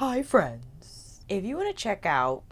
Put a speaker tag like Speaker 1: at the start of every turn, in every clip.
Speaker 1: Hi friends. If you want to check out,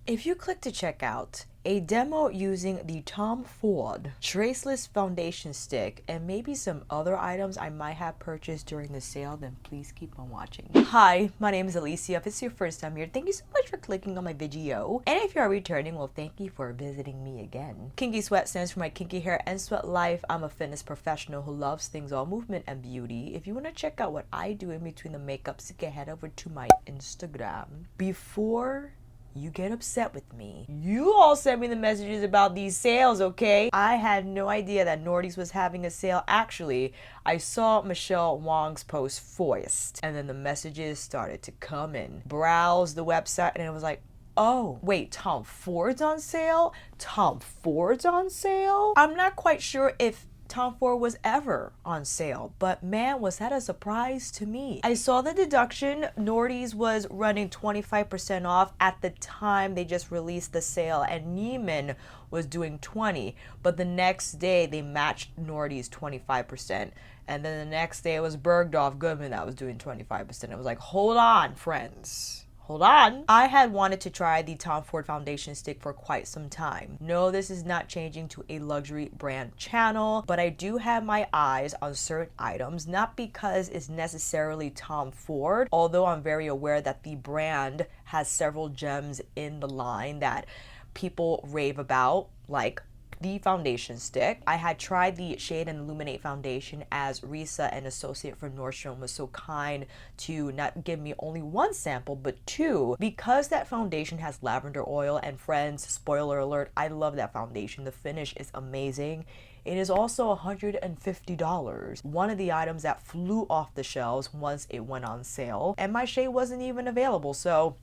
Speaker 1: if you click to check out a demo using the Tom Ford Traceless foundation stick and maybe some other items I might have purchased during the sale, then please keep on watching. Hi, my name is Alicia. If it's your first time here, thank you so much for clicking on my video. And if you are returning, well, thank you for visiting me again. Kinky Sweat stands for my kinky hair and sweat life. I'm a fitness professional who loves things all movement and beauty. If you want to check out what I do in between the makeups, you can head over to my Instagram. Before you get upset with me, you all sent me the messages about these sales, okay? I had no idea that Nordy's was having a sale. Actually, I saw Michelle Wong's post first, and then the messages started to come in. Browsed the website, and it was like, oh, wait, Tom Ford's on sale? Tom Ford's on sale? I'm not quite sure if Tom Ford was ever on sale, but man, was that a surprise to me. I saw the deduction. Nordy's was running 25% off at the time they just released the sale, and Neiman was doing 20, but the next day they matched Nordy's 25%, and then the next day it was Bergdorf Goodman that was doing 25%. It was like, hold on, friends. Hold on. I had wanted to try the Tom Ford foundation stick for quite some time. No, this is not changing to a luxury brand channel, but I do have my eyes on certain items, not because it's necessarily Tom Ford, although I'm very aware that the brand has several gems in the line that people rave about, like the foundation stick. I had tried the Shade and Illuminate foundation, as Risa, an associate from Nordstrom, was so kind to not give me only one sample but two, because that foundation has lavender oil. And friends, spoiler alert, I love that foundation. The finish is amazing. It is also $150. One of the items that flew off the shelves once it went on sale, and my shade wasn't even available, so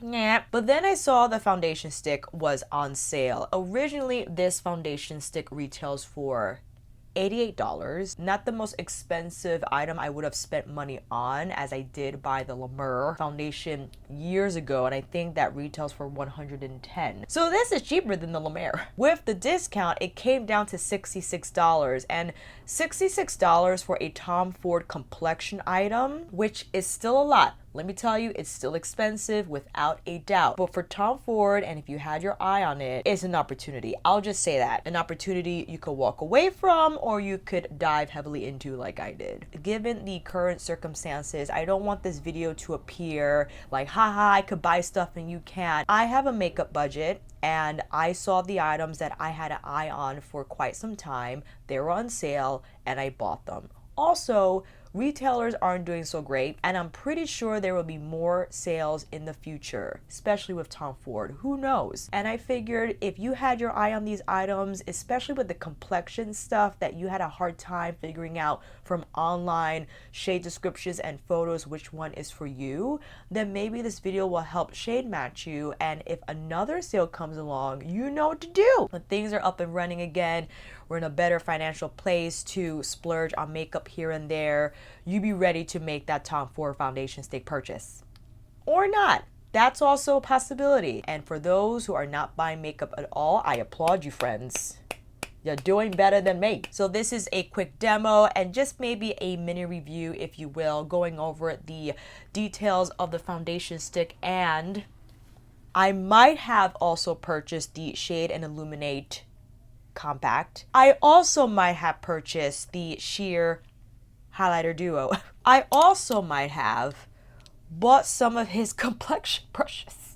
Speaker 1: yeah. But then I saw the foundation stick was on sale. Originally, this foundation stick retails for $88. Not the most expensive item I would have spent money on, as I did buy the La Mer foundation years ago, and I think that retails for $110. So this is cheaper than the La Mer. With the discount, it came down to $66, and $66 for a Tom Ford complexion item, which is still a lot. Let me tell you, it's still expensive without a doubt. But for Tom Ford, and if you had your eye on it, it's an opportunity. I'll just say that. An opportunity you could walk away from, or you could dive heavily into like I did. Given the current circumstances, I don't want this video to appear like, haha, I could buy stuff and you can't. I have a makeup budget, and I saw the items that I had an eye on for quite some time. They were on sale, and I bought them. Also, retailers aren't doing so great, and I'm pretty sure there will be more sales in the future, especially with Tom Ford. Who knows? And I figured if you had your eye on these items, especially with the complexion stuff that you had a hard time figuring out from online shade descriptions and photos which one is for you, then maybe this video will help shade match you. And if another sale comes along, you know what to do. When things are up and running again, we're in a better financial place to splurge on makeup here and there, you be ready to make that Tom Ford foundation stick purchase. Or not. That's also a possibility. And for those who are not buying makeup at all, I applaud you, friends. You're doing better than me. So this is a quick demo and just maybe a mini review, if you will, going over the details of the foundation stick. And I might have also purchased the Shade and Illuminate compact. I also might have purchased the sheer highlighter duo. I also might have bought some of his complexion brushes.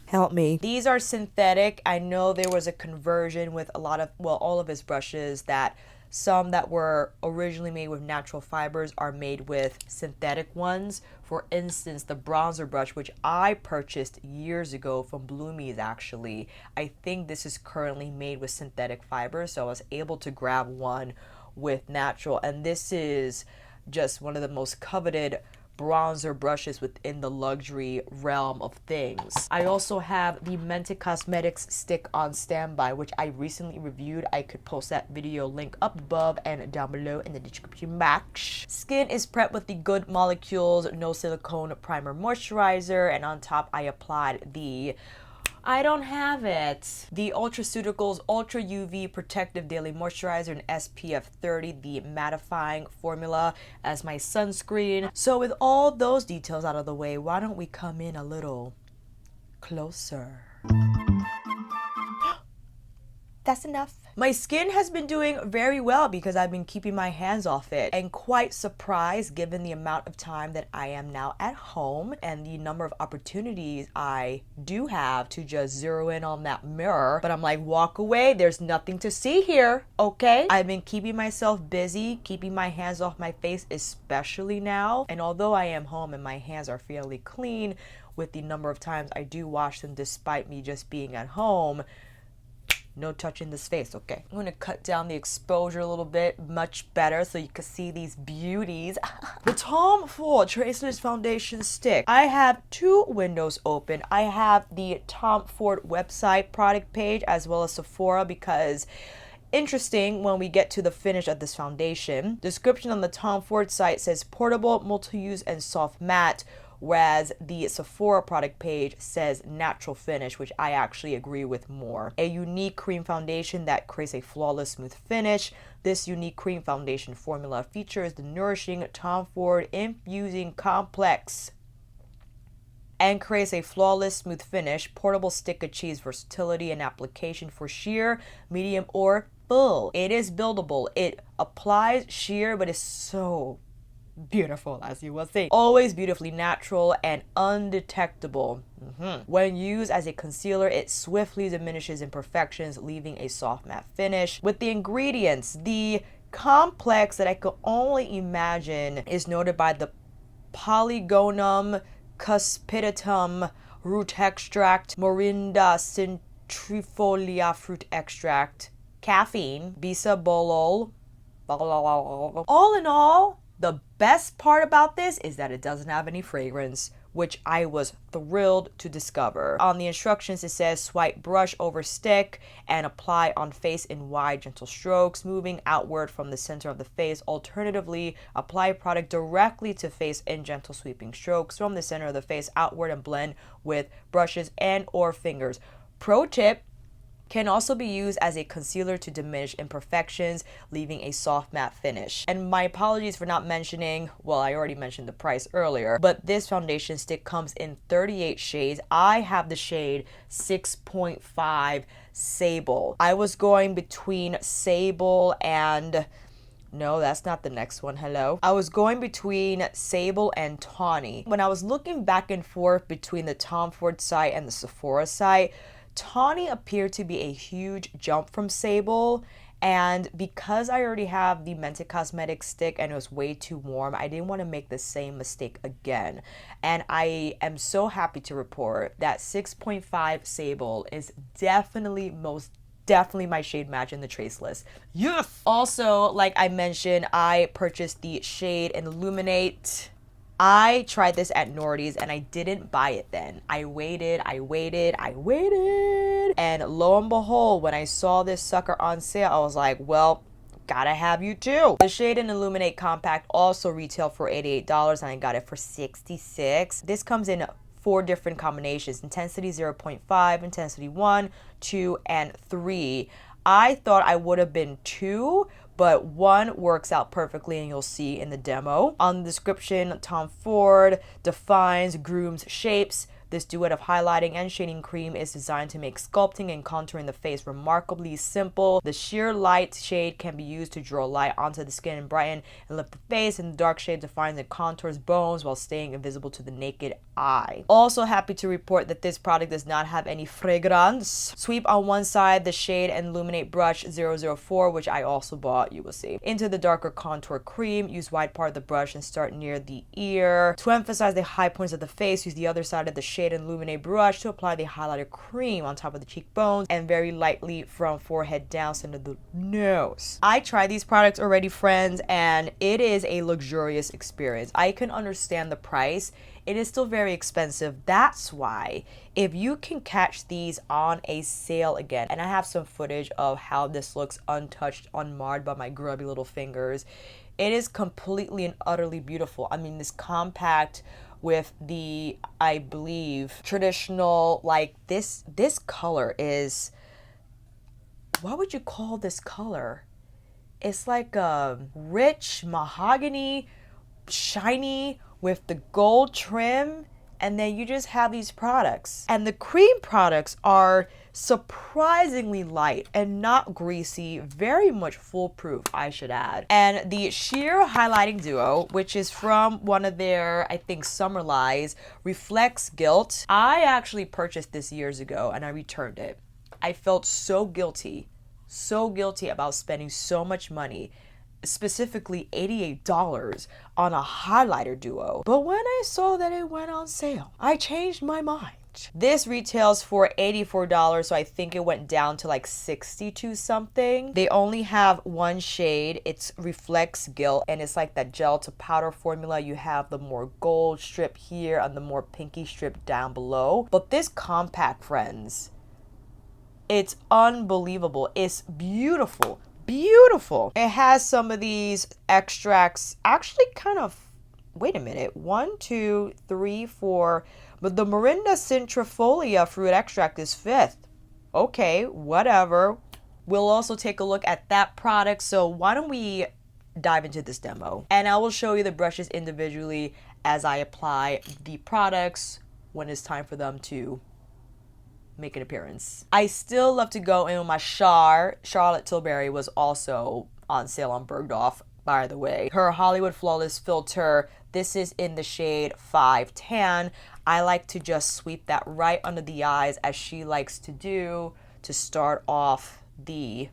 Speaker 1: Help me. These are synthetic. I know there was a conversion with a lot of, well, all of his brushes, that some that were originally made with natural fibers are made with synthetic ones. For instance, the bronzer brush, which I purchased years ago from Bloomies actually, I think this is currently made with synthetic fibers, so I was able to grab one with natural, and this is just one of the most coveted bronzer brushes within the luxury realm of things. I also have the Mented Cosmetics stick on standby, which I recently reviewed. I could post that video link up above and down below in the description box. Skin is prepped with the Good Molecules No Silicone Primer Moisturizer, and on top I applied the I don't have it. The Ultraceuticals Ultra UV Protective Daily Moisturizer in SPF 30, the mattifying formula as my sunscreen. So with all those details out of the way, why don't we come in a little closer? That's enough. My skin has been doing very well because I've been keeping my hands off it, and quite surprised given the amount of time that I am now at home and the number of opportunities I do have to just zero in on that mirror. But I'm like, walk away, there's nothing to see here, okay? I've been keeping myself busy, keeping my hands off my face, especially now. And although I am home and my hands are fairly clean with the number of times I do wash them despite me just being at home, no touching this face, okay? I'm gonna cut down the exposure a little bit, much better, so you can see these beauties. The Tom Ford Traceless Foundation Stick. I have two windows open. I have the Tom Ford website product page as well as Sephora because interesting when we get to the finish of this foundation. Description on the Tom Ford site says portable, multi-use, and soft matte, whereas the Sephora product page says natural finish, which I actually agree with more. A unique cream foundation that creates a flawless smooth finish. This unique cream foundation formula features the nourishing Tom Ford infusing complex and creates a flawless smooth finish. Portable stick achieves versatility and application for sheer, medium, or full. It is buildable. It applies sheer, but it's so beautiful, as you will see. Always beautifully natural and undetectable. When used as a concealer, it swiftly diminishes imperfections, leaving a soft matte finish. With the ingredients, the complex that I could only imagine is noted by the Polygonum cuspidatum root extract, Morinda centrifolia fruit extract, caffeine, bisabolol. All in all, the best part about this is that it doesn't have any fragrance, which I was thrilled to discover. On the instructions, it says swipe brush over stick and apply on face in wide, gentle strokes, moving outward from the center of the face. Alternatively, apply product directly to face in gentle sweeping strokes from the center of the face outward and blend with brushes and or fingers. Pro tip: can also be used as a concealer to diminish imperfections, leaving a soft matte finish. And my apologies for not mentioning, well, I already mentioned the price earlier, but this foundation stick comes in 38 shades. I have the shade 6.5 Sable. I was going between Sable and... no, that's not the next one. Hello. I was going between Sable and Tawny. When I was looking back and forth between the Tom Ford site and the Sephora site, Tawny appeared to be a huge jump from Sable, and because I already have the Mented Cosmetics stick and it was way too warm, I didn't want to make the same mistake again. And I am so happy to report that 6.5 Sable is definitely my shade match in the Traceless. Yes! Also, like I mentioned, I purchased the shade Illuminate. I tried this at Nordy's and I didn't buy it then. I waited. And lo and behold, when I saw this sucker on sale, I was like, well, gotta have you too. The shade Illuminate Compact also retailed for $88 and I got it for $66. This comes in 4 different combinations: intensity 0.5, intensity 1, 2, and 3. I thought I would have been 2, but 1 works out perfectly, and you'll see in the demo. On the description, Tom Ford defines, grooms, shapes. This duet of highlighting and shading cream is designed to make sculpting and contouring the face remarkably simple. The sheer light shade can be used to draw light onto the skin and brighten and lift the face, and the dark shade defines and contours bones while staying invisible to the naked eye. Also happy to report that this product does not have any fragrance. Sweep on one side the shade Illuminate Brush 004, which I also bought, you will see, into the darker contour cream. Use wide part of the brush and start near the ear. To emphasize the high points of the face, use the other side of the shade Illuminate brush to apply the highlighter cream on top of the cheekbones and very lightly from forehead down center of the nose. I tried these products already, friends, and it is a luxurious experience. I can understand the price. It is still very expensive. That's why if you can catch these on a sale again, and I have some footage of how this looks untouched, unmarred by my grubby little fingers, It is completely and utterly beautiful. I mean, this compact with the, I believe, traditional, like this color is, what would you call this color? It's like a rich mahogany, shiny with the gold trim, and then you just have these products. And the cream products are surprisingly light and not greasy, very much foolproof, I should add. And the Sheer Highlighting Duo, which is from one of their, I think, summer lines, reflects Gilt. I actually purchased this years ago and I returned it. I felt so guilty about spending so much money, specifically $88 on a highlighter duo. But when I saw that it went on sale, I changed my mind. This retails for $84, so I think it went down to like 62 something. They only have one shade. It's Reflects Gilt, and it's like that gel to powder formula. You have the more gold strip here and the more pinky strip down below. But this compact, friends, it's unbelievable. It's beautiful. Beautiful. It has some of these extracts, actually kind of, wait a minute, 1, 2, 3, 4, but the Morinda Citrifolia fruit extract is 5th. Okay, whatever. We'll also take a look at that product. So why don't we dive into this demo? And I will show you the brushes individually as I apply the products when it's time for them to make an appearance. I still love to go in with my Charlotte Tilbury was also on sale on Bergdorf, by the way. Her Hollywood Flawless filter, this is in the shade 5 Tan. I like to just sweep that right under the eyes, as she likes to do, to start off the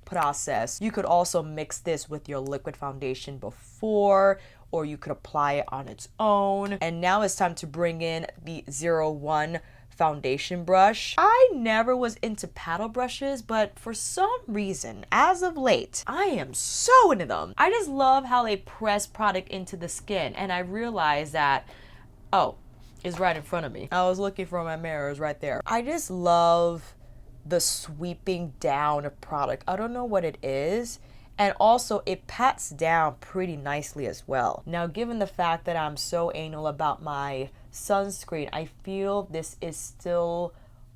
Speaker 1: process. You could also mix this with your liquid foundation before, or you could apply it on its own. And now it's time to bring in the 01 foundation brush. I never was into paddle brushes, but for some reason, as of late, I am so into them. I just love how they press product into the skin, and I realized that, oh, it's right in front of me. I was looking for my mirrors right there. I just love the sweeping down of product. I don't know what it is. And also it pats down pretty nicely as well. Now, given the fact that I'm so anal about my sunscreen, I feel this is still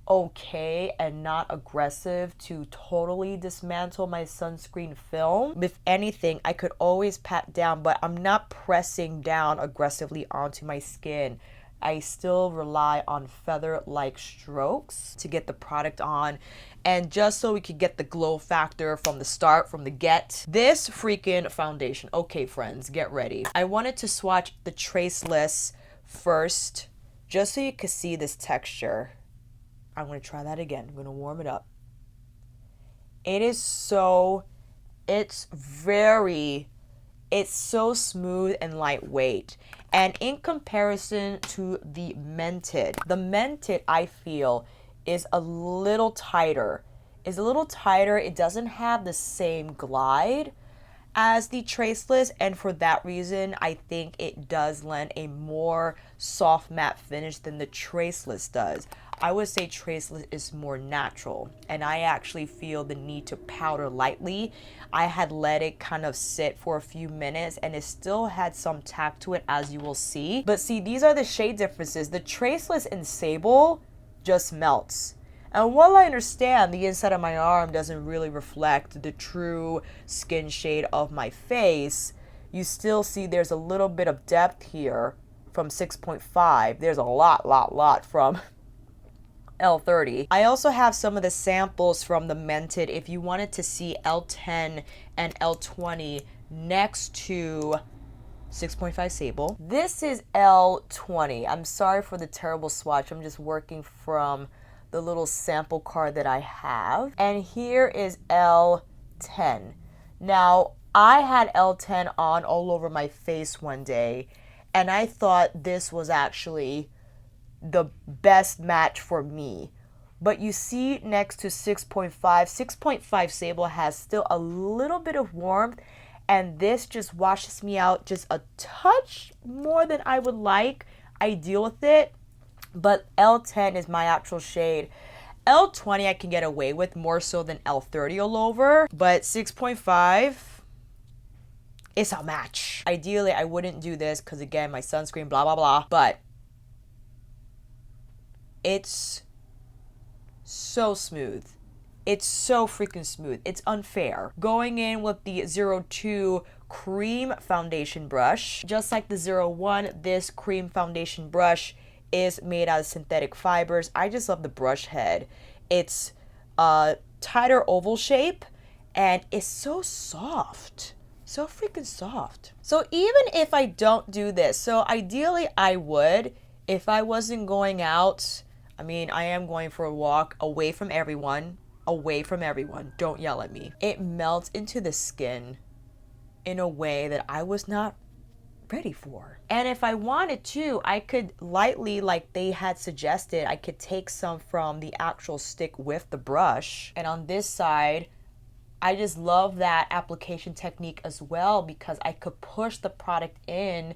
Speaker 1: okay and not aggressive to totally dismantle my sunscreen film. If anything, I could always pat down, but I'm not pressing down aggressively onto my skin. I still rely on feather-like strokes to get the product on, and just so we could get the glow factor from the start, from the get. This freaking foundation. Okay, friends, get ready. I wanted to swatch the Traceless first, just so you could see this texture. I'm gonna try that again. I'm gonna warm it up. It is so, it's so smooth and lightweight. And in comparison to the Mented, I feel, is a little tighter. It doesn't have the same glide as the Traceless, and for that reason, I think it does lend a more soft matte finish than the Traceless does. I would say Traceless is more natural, and I actually feel the need to powder lightly. I had let it kind of sit for a few minutes, and it still had some tack to it, as you will see. But see, these are the shade differences. The Traceless in Sable just melts. And while I understand the inside of my arm doesn't really reflect the true skin shade of my face, you still see there's a little bit of depth here from 6.5. There's a lot from L30. I also have some of the samples from the Mented if you wanted to see L10 and L20 next to 6.5 Sable. This is L20. I'm sorry for the terrible swatch. I'm just working from the little sample card that I have. And here is L10. Now, I had L10 on all over my face one day, and I thought this was actually the best match for me. But you see next to 6.5 Sable has still a little bit of warmth, and this just washes me out just a touch more than I would like. I deal with it, but L10 is my actual shade. L20 I can get away with more so than L30 all over, but 6.5, It's a match. Ideally, I wouldn't do this because again, my sunscreen, blah, blah, blah. But it's so smooth. It's so freaking smooth. It's unfair. Going in with the 02 cream foundation brush. Just like the 01, this cream foundation brush is made out of synthetic fibers. I just love the brush head. It's a tighter oval shape and it's so soft. So freaking soft. So even if I don't do this, so ideally I would, if I wasn't going out, I mean, I am going for a walk away from everyone. Away from everyone. Don't yell at me. It melts into the skin in a way that I was not ready for. And if I wanted to, I could lightly, like they had suggested, I could take some from the actual stick with the brush. And on this side, I just love that application technique as well because I could push the product in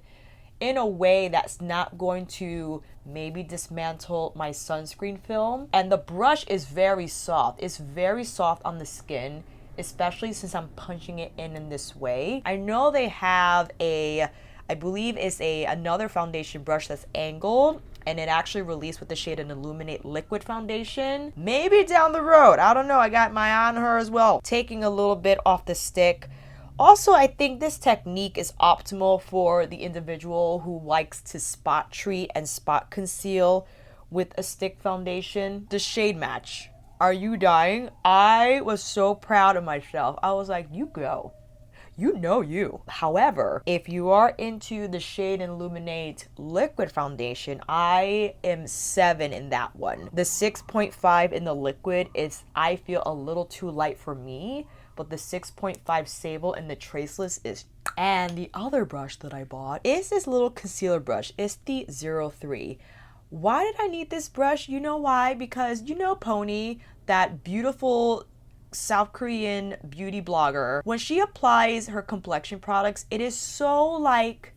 Speaker 1: a way that's not going to maybe dismantle my sunscreen film. And the brush is very soft. It's very soft on the skin, especially since I'm punching it in this way. I know they have I believe it's another foundation brush that's angled, and it actually released with the shade an Illuminate liquid foundation. Maybe down the road, I don't know, I got my eye on her as well. Taking a little bit off the stick. Also, I think this technique is optimal for the individual who likes to spot treat and spot conceal with a stick foundation. The shade match. Are you dying? I was so proud of myself. I was like, you go. You know you. However, if you are into the Shade and Illuminate liquid foundation, I am 7 in that one. The 6.5 in the liquid is, I feel, a little too light for me, but the 6.5 Sable in the Traceless is. And the other brush that I bought is this little concealer brush. It's the 03. Why did I need this brush? You know why? Because you know Pony, that beautiful South Korean beauty blogger, when she applies her complexion products, it is so like,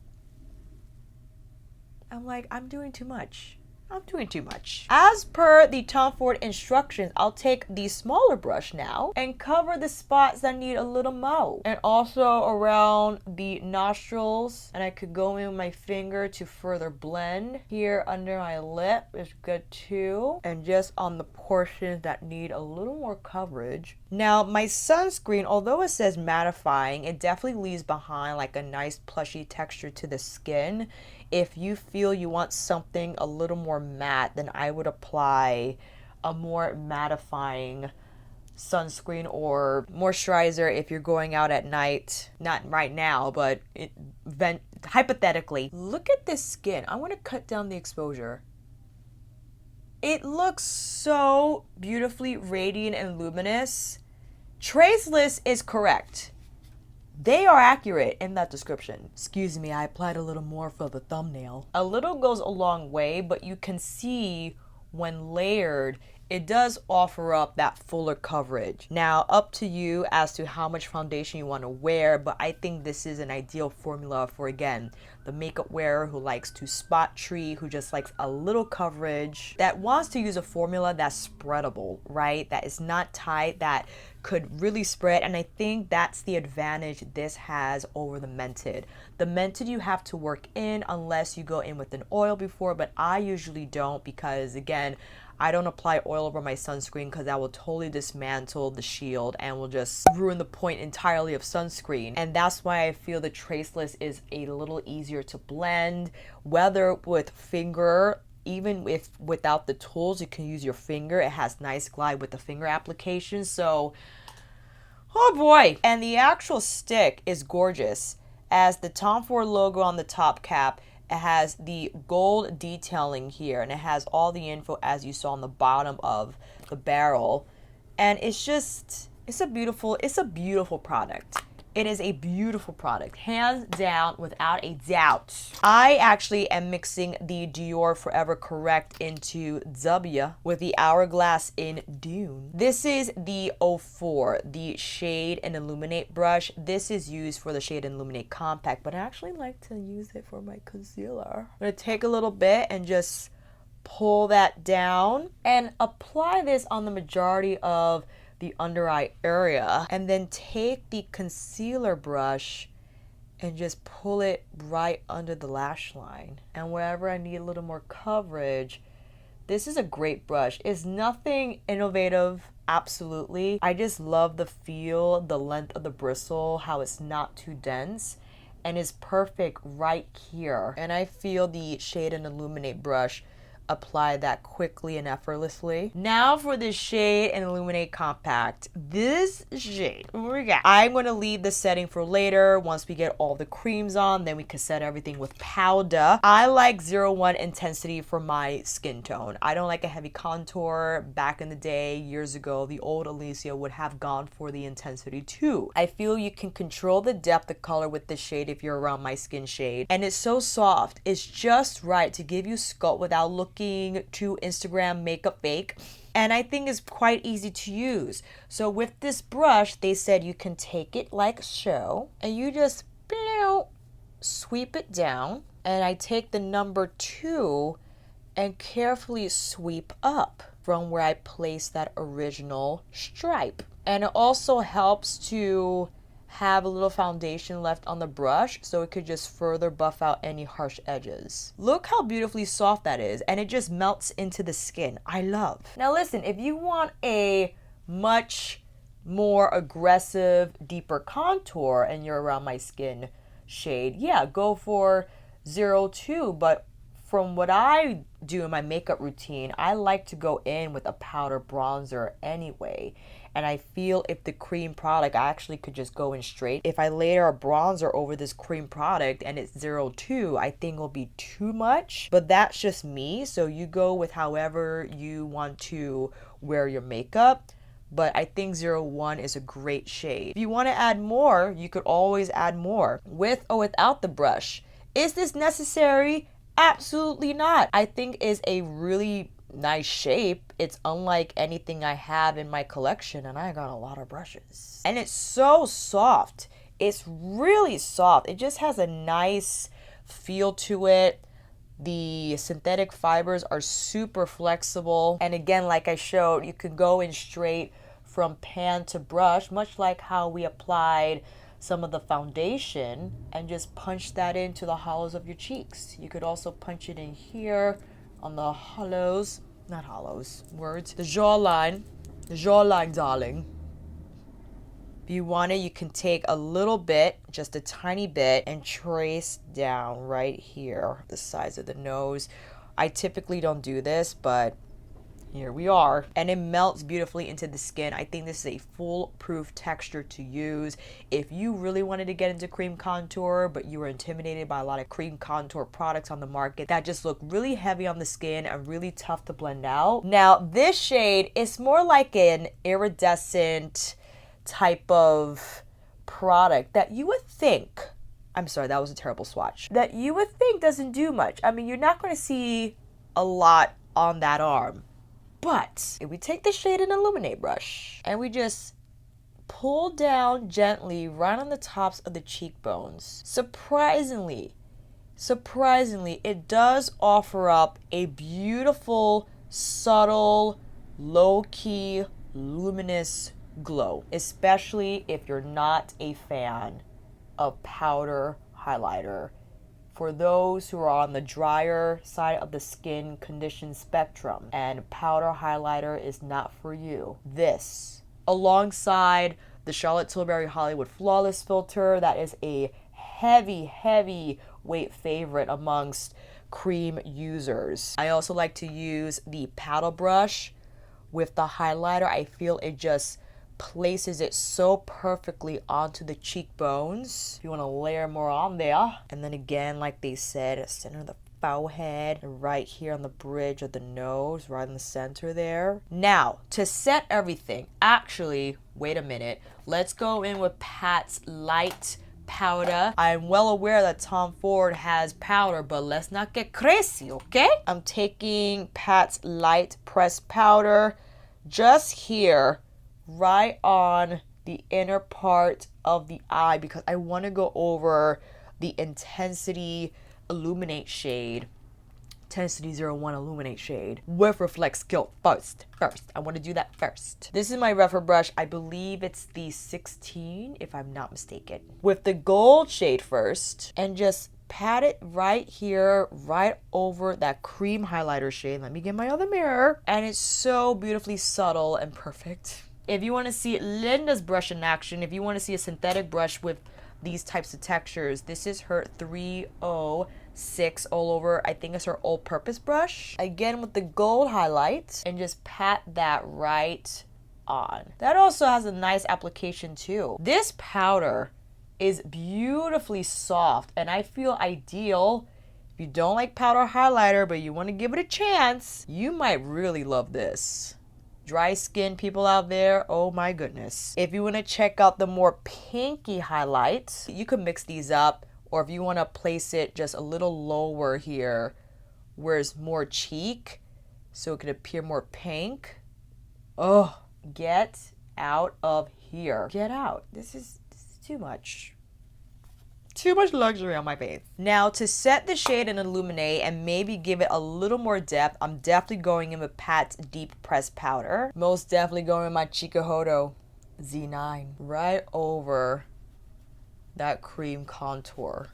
Speaker 1: I'm doing too much. I'm doing too much. As per the Tom Ford instructions, I'll take the smaller brush now and cover the spots that need a little mo. And also around the nostrils. And I could go in with my finger to further blend. Here under my lip is good too. And just on the portions that need a little more coverage. Now my sunscreen, although it says mattifying, it definitely leaves behind like a nice plushy texture to the skin. If you feel you want something a little more matte, then I would apply a more mattifying sunscreen or moisturizer if you're going out at night. Not right now, but hypothetically. Look at this skin. I want to cut down the exposure. It looks so beautifully radiant and luminous. Traceless is correct. They are accurate in that description. Excuse me, I applied a little more for the thumbnail. A little goes a long way, but you can see when layered, it does offer up that fuller coverage. Now, up to you as to how much foundation you want to wear, but I think this is an ideal formula for, again, the makeup wearer who likes to spot treat, who just likes a little coverage, that wants to use a formula that's spreadable, right? That is not tight, that could really spread. And I think that's the advantage this has over the Mented. The Mented you have to work in unless you go in with an oil before, but I usually don't because, again, I don't apply oil over my sunscreen because that will totally dismantle the shield and will just ruin the point entirely of sunscreen. And that's why I feel the Traceless is a little easier to blend, whether with finger, even if without the tools, you can use your finger. It has nice glide with the finger application. So, oh boy. And the actual stick is gorgeous. As the Tom Ford logo on the top cap, it has the gold detailing here, and it has all the info as you saw on the bottom of the barrel. And it's just, it's a beautiful product. It is a beautiful product, hands down, without a doubt. I actually am mixing the Dior Forever Correct into W with the Hourglass in Dune. This is the 04, the Shade and Illuminate brush. This is used for the Shade and Illuminate Compact, but I actually like to use it for my concealer. I'm gonna take a little bit and just pull that down and apply this on the majority of the under eye area, and then take the concealer brush and just pull it right under the lash line. And wherever I need a little more coverage, this is a great brush. It's nothing innovative, absolutely. I just love the feel, the length of the bristle, how it's not too dense, and is perfect right here. And I feel the Shade and Illuminate brush apply that quickly and effortlessly. Now for the Shade and Illuminate Compact. This shade, I'm going to leave the setting for later. Once we get all the creams on, then we can set everything with powder. I like 01 intensity for my skin tone. I don't like a heavy contour. Back in the day, years ago, the old Alicia would have gone for the intensity too. I feel you can control the depth of color with this shade if you're around my skin shade. And it's so soft. It's just right to give you sculpt without looking too Instagram makeup fake, and I think it's quite easy to use. So with this brush, they said you can take it like so, and you just sweep it down, and I take the number 2 and carefully sweep up from where I placed that original stripe. And it also helps to have a little foundation left on the brush so it could just further buff out any harsh edges. Look how beautifully soft that is, and it just melts into the skin. I love. Now listen, if you want a much more aggressive, deeper contour and you're around my skin shade, yeah, go for 02, but from what I do in my makeup routine, I like to go in with a powder bronzer anyway. And I feel if the cream product, I actually could just go in straight. If I layer a bronzer over this cream product and it's 02, I think it'll be too much. But that's just me. So you go with however you want to wear your makeup. But I think 01 is a great shade. If you want to add more, you could always add more with or without the brush. Is this necessary? Absolutely not. I think is a really nice shape. It's unlike anything I have in my collection, and I got a lot of brushes. And it's so soft. It's really soft. It just has a nice feel to it. The synthetic fibers are super flexible. And again, like I showed, you can go in straight from pan to brush, much like how we applied some of the foundation, and just punch that into the hollows of your cheeks. You could also punch it in here on the hollows, not hollows, words, the jawline, darling. If you want it, you can take a little bit, just a tiny bit, and trace down right here, the sides of the nose. I typically don't do this, but here we are. And it melts beautifully into the skin. I think this is a foolproof texture to use. If you really wanted to get into cream contour, but you were intimidated by a lot of cream contour products on the market that just look really heavy on the skin and really tough to blend out. Now, this shade is more like an iridescent type of product that you would think, I'm sorry, that was a terrible swatch, that you would think doesn't do much. I mean, you're not going to see a lot on that arm. But if we take the Shade and Illuminate brush and we just pull down gently right on the tops of the cheekbones, surprisingly, it does offer up a beautiful, subtle, low-key, luminous glow, especially if you're not a fan of powder highlighter. For those who are on the drier side of the skin condition spectrum and powder highlighter is not for you, this, alongside the Charlotte Tilbury Hollywood Flawless Filter, that is a heavy weight favorite amongst cream users. I also like to use the paddle brush with the highlighter. I feel it just places it so perfectly onto the cheekbones. If you want to layer more on there. And then again, like they said, center of the forehead, right here on the bridge of the nose, right in the center there. Now, to set everything, actually, wait a minute. Let's go in with Pat's Light powder. I'm well aware that Tom Ford has powder, but let's not get crazy, okay? I'm taking Pat's Light Pressed Powder just here, right on the inner part of the eye, because I want to go over the Intensity Illuminate shade Intensity 01 Illuminate shade with Reflects Gilt first. I want to do that first. This is my reference brush. I believe it's the 16, if I'm not mistaken. With the gold shade first, and just pat it right here, right over that cream highlighter shade. Let me get my other mirror. And it's so beautifully subtle and perfect. If you want to see Linda's brush in action, if you want to see a synthetic brush with these types of textures, this is her 306 all over. I think it's her all-purpose brush. Again with the gold highlight, and just pat that right on. That also has a nice application too. This powder is beautifully soft, and I feel ideal. If you don't like powder highlighter but you want to give it a chance, you might really love this. Dry skin people out there, oh my goodness. If you want to check out the more pinky highlights, you can mix these up, or if you want to place it just a little lower here where it's more cheek so it could appear more pink. Oh, get out of here. Get out. This is too much. Too much luxury on my face. Now to set the shade and illuminate and maybe give it a little more depth, I'm definitely going in with Pat's Deep Press Powder. Most definitely going with my Chikuhodo Z9 right over that cream contour.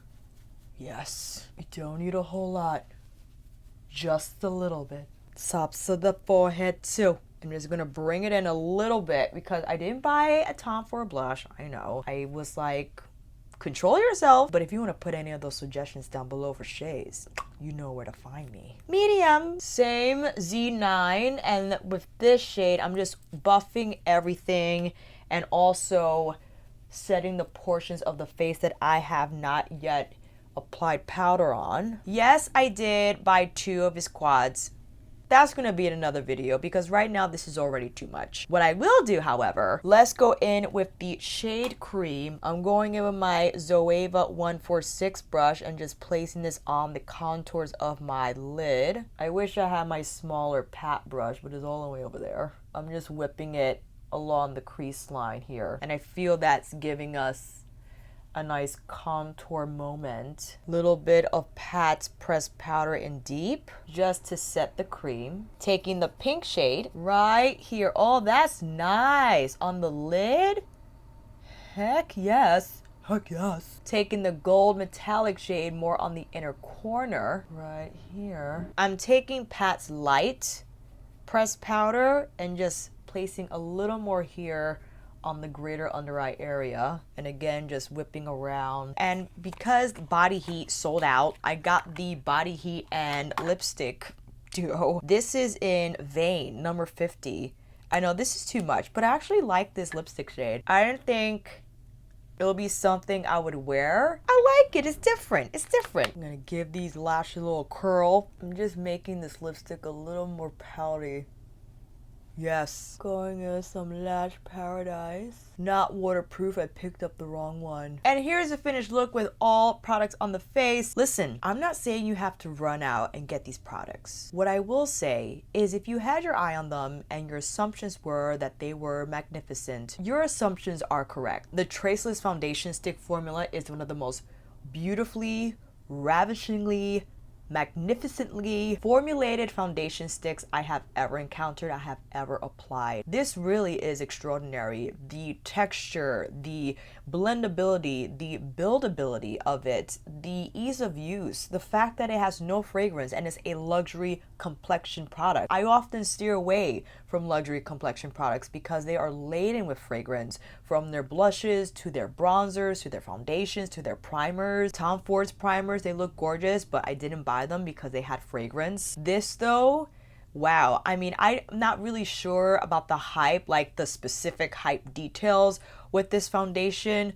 Speaker 1: Yes, you don't need a whole lot, just a little bit. Tops of the forehead too. I'm just gonna bring it in a little bit because I didn't buy a Tom Ford blush. I know, I was like, control yourself. But if you want to put any of those suggestions down below for shades, you know where to find me. Medium. Same Z9, and with this shade, I'm just buffing everything and also setting the portions of the face that I have not yet applied powder on. Yes, I did buy 2 of his quads. That's going to be in another video because right now this is already too much. What I will do, however, let's go in with the shade cream. I'm going in with my Zoeva 146 brush and just placing this on the contours of my lid. I wish I had my smaller pat brush, but it's all the way over there. I'm just whipping it along the crease line here. And I feel that's giving us a nice contour moment. Little bit of Pat's pressed powder in deep just to set the cream. Taking the pink shade right here. Oh, that's nice. On the lid? Heck yes. Heck yes. Taking the gold metallic shade more on the inner corner right here. I'm taking Pat's light pressed powder and just placing a little more here on the greater under eye area, and again just whipping around. And because Body Heat sold out, I got the Body Heat and lipstick duo. This is in Vein number 50. I know this is too much, but I actually like this lipstick shade. I didn't think it'll be something I would wear. I like it. It's different. It's different. I'm gonna give these lashes a little curl. I'm just making this lipstick a little more pouty. Yes. Going in some lash paradise. Not waterproof. I picked up the wrong one. And here's a finished look with all products on the face. Listen, I'm not saying you have to run out and get these products. What I will say is if you had your eye on them and your assumptions were that they were magnificent, your assumptions are correct. The Traceless foundation stick formula is one of the most beautifully, ravishingly, magnificently formulated foundation sticks I have ever encountered, I have ever applied. This really is extraordinary. The texture, the blendability, the buildability of it, the ease of use, the fact that it has no fragrance and is a luxury complexion product. I often steer away from luxury complexion products because they are laden with fragrance, from their blushes to their bronzers to their foundations to their primers. Tom Ford's primers, they look gorgeous, but I didn't buy them because they had fragrance. This though, wow. I mean, I'm not really sure about the hype, like the specific hype details with this foundation,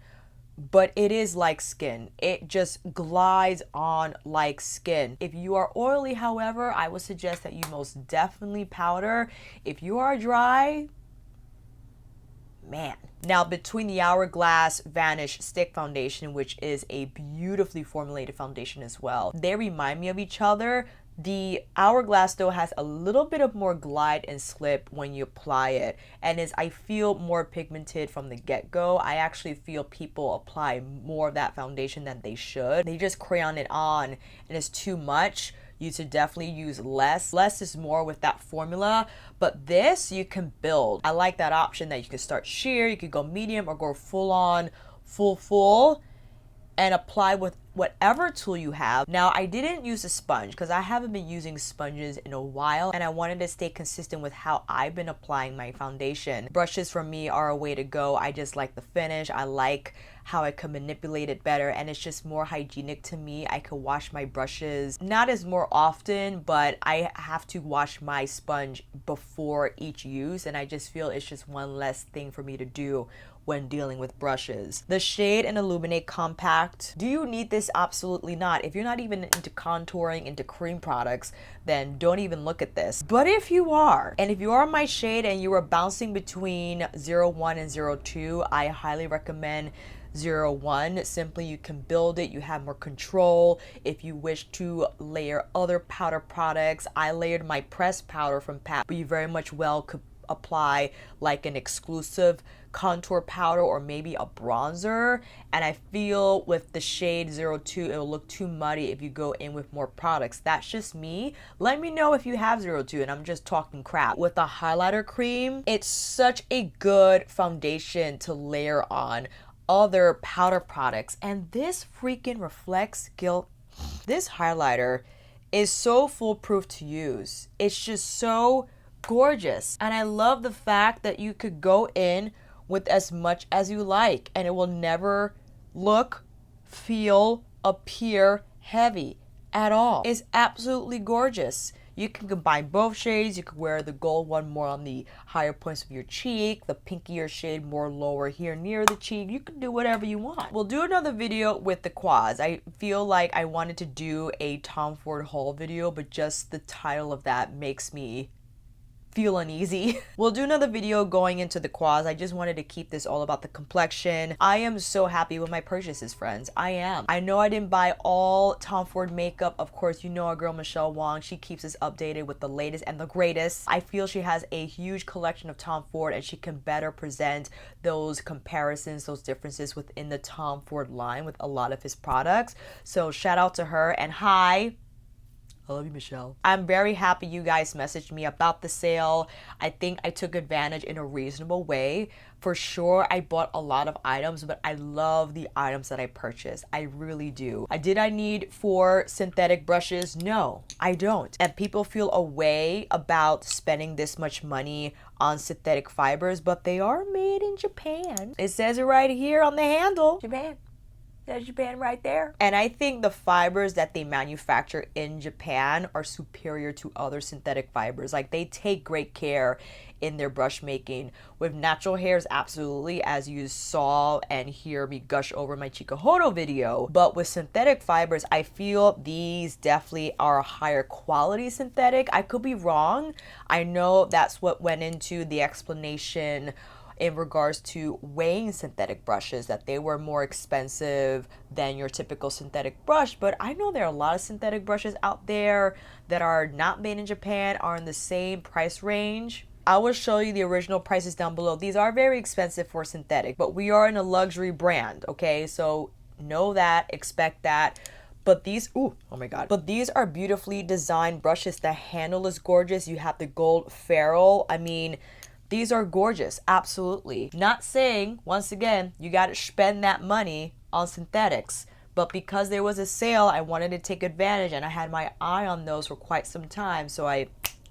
Speaker 1: but it is like skin. It just glides on like skin. If you are oily, however, I would suggest that you most definitely powder. If you are dry, man. Now, between the Hourglass Vanish Stick Foundation, which is a beautifully formulated foundation as well, they remind me of each other. The Hourglass though has a little bit of more glide and slip when you apply it, and is, I feel, more pigmented from the get-go. I actually feel people apply more of that foundation than they should. They just crayon it on and it's too much you should definitely use less. Less is more with that formula, but this you can build. I like that option that you can start sheer, you could go medium or go full on, full, and apply with whatever tool you have. Now, I didn't use a sponge because I haven't been using sponges in a while, and I wanted to stay consistent with how I've been applying my foundation. Brushes for me are a way to go. I just like the finish. I like how I can manipulate it better, and it's just more hygienic to me. I could wash my brushes, not as more often, but I have to wash my sponge before each use, and I just feel it's just one less thing for me to do when dealing with brushes. The shade and Illuminate Compact. Do you need this? Absolutely not. If you're not even into contouring, into cream products, then don't even look at this. But if you are, and if you are my shade and you are bouncing between 01 and 02, I highly recommend 01. Simply, you can build it, you have more control. If you wish to layer other powder products, I layered my pressed powder from Pat, but you very much well could apply like an exclusive contour powder or maybe a bronzer, and I feel with the shade 02 it'll look too muddy if you go in with more products. That's just me. Let me know if you have 02 and I'm just talking crap. With the highlighter cream, it's such a good foundation to layer on other powder products, and this freaking reflects Gilt. This highlighter is so foolproof to use. It's just so gorgeous, and I love the fact that you could go in with as much as you like and it will never look, feel, appear heavy at all. It's absolutely gorgeous. You can combine both shades. You could wear the gold one more on the higher points of your cheek, the pinkier shade more lower here near the cheek. You can do whatever you want. We'll do another video with the quads. I feel like I wanted to do a Tom Ford haul video, but just the title of that makes me feel uneasy. We'll do another video going into the quads. I just wanted to keep this all about the complexion. I am so happy with my purchases, friends. I am. I know I didn't buy all Tom Ford makeup. Of course, you know our girl Michelle Wong. She keeps us updated with the latest and the greatest. I feel she has a huge collection of Tom Ford and she can better present those comparisons, those differences within the Tom Ford line with a lot of his products. So shout out to her, and hi. I love you, Michelle. I'm very happy you guys messaged me about the sale. I think I took advantage in a reasonable way. For sure, I bought a lot of items, but I love the items that I purchased. I really do. Did I need 4 synthetic brushes? No, I don't. And people feel a way about spending this much money on synthetic fibers, but they are made in Japan. It says it right here on the handle. Japan. There's Japan right there. And I think the fibers that they manufacture in Japan are superior to other synthetic fibers. Like, they take great care in their brush making. With natural hairs, absolutely, as you saw and hear me gush over my Chikuhodo video. But with synthetic fibers, I feel these definitely are a higher quality synthetic. I could be wrong. I know that's what went into the explanation in regards to weighing synthetic brushes, that they were more expensive than your typical synthetic brush. But I know there are a lot of synthetic brushes out there that are not made in Japan, are in the same price range. I will show you the original prices down below. These are very expensive for synthetic, but we are in a luxury brand, okay? So know that, expect that. But these, oh my God. But these are beautifully designed brushes. The handle is gorgeous. You have the gold ferrule. I mean, these are gorgeous, absolutely. Not saying, once again, you gotta spend that money on synthetics, but because there was a sale, I wanted to take advantage, and I had my eye on those for quite some time, so I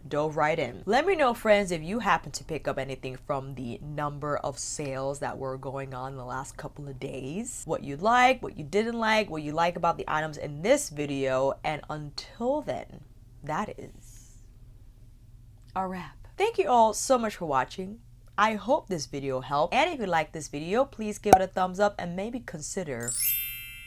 Speaker 1: dove right in. Let me know, friends, if you happen to pick up anything from the number of sales that were going on in the last couple of days. What you like, what you didn't like, what you like about the items in this video, and until then, that is a wrap. Thank you all so much for watching. I hope this video helped. And if you like this video, please give it a thumbs up and maybe consider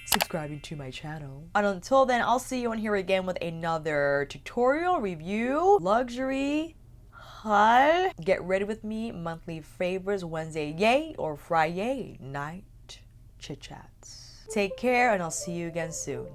Speaker 1: subscribing to my channel. And until then, I'll see you on here again with another tutorial, review, luxury, haul. Get ready with me, monthly favorites, Wednesday yay or Friday night chit chats. Take care and I'll see you again soon.